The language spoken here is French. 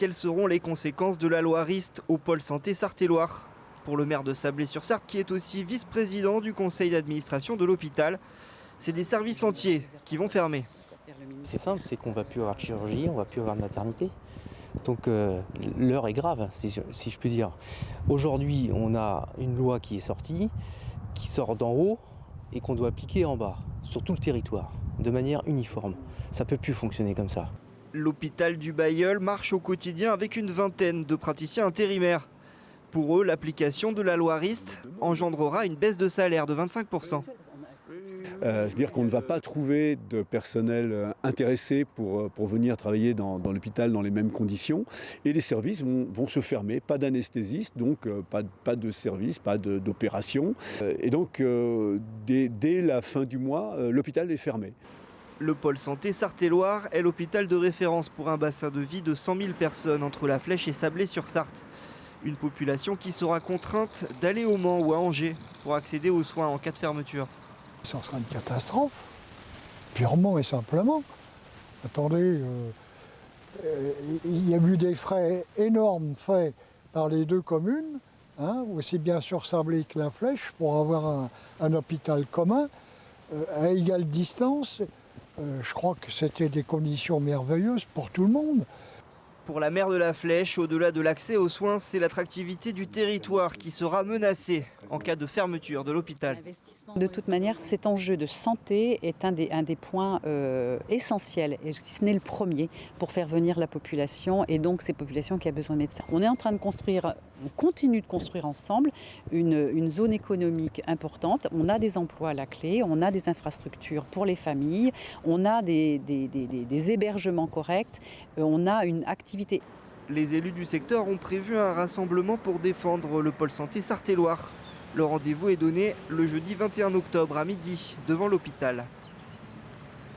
Quelles seront les conséquences de la loi Rist au pôle santé Sarthe-et-Loire? Pour le maire de Sablé-sur-Sarthe, qui est aussi vice-président du conseil d'administration de l'hôpital, c'est des services entiers qui vont fermer. C'est simple, c'est qu'on ne va plus avoir de chirurgie, on ne va plus avoir de maternité. Donc l'heure est grave, si je puis dire. Aujourd'hui, on a une loi qui est sortie, qui sort d'en haut et qu'on doit appliquer en bas, sur tout le territoire, de manière uniforme. Ça ne peut plus fonctionner comme ça. L'hôpital du Bailleul marche au quotidien avec une vingtaine de praticiens intérimaires. Pour eux, l'application de la loi Rist engendrera une baisse de salaire de 25%. C'est-à-dire qu'on ne va pas trouver de personnel intéressé pour venir travailler dans l'hôpital dans les mêmes conditions. Et les services vont se fermer, pas d'anesthésiste, donc pas de service, pas d'opération. Et donc, dès la fin du mois, l'hôpital est fermé. Le pôle santé Sarthe-et-Loire est l'hôpital de référence pour un bassin de vie de 100 000 personnes entre La Flèche et Sablé-sur-Sarthe. Une population qui sera contrainte d'aller au Mans ou à Angers pour accéder aux soins en cas de fermeture. Ça sera une catastrophe, purement et simplement. Attendez, il y a eu des frais énormes faits par les deux communes, aussi bien sur Sablé que La Flèche, pour avoir un hôpital commun à égale distance. Je crois que c'était des conditions merveilleuses pour tout le monde. Pour la maire de La Flèche, au-delà de l'accès aux soins, c'est l'attractivité du territoire qui sera menacée en cas de fermeture de l'hôpital. De toute manière, cet enjeu de santé est un des points essentiels, et si ce n'est le premier, pour faire venir la population, et donc ces populations qui ont besoin de médecins. On est en train de construire, on continue de construire ensemble une zone économique importante. On a des emplois à la clé, on a des infrastructures pour les familles, on a des hébergements corrects, on a une activité. Les élus du secteur ont prévu un rassemblement pour défendre le pôle santé Sarthe-et-Loire. Le rendez-vous est donné le jeudi 21 octobre à midi devant l'hôpital.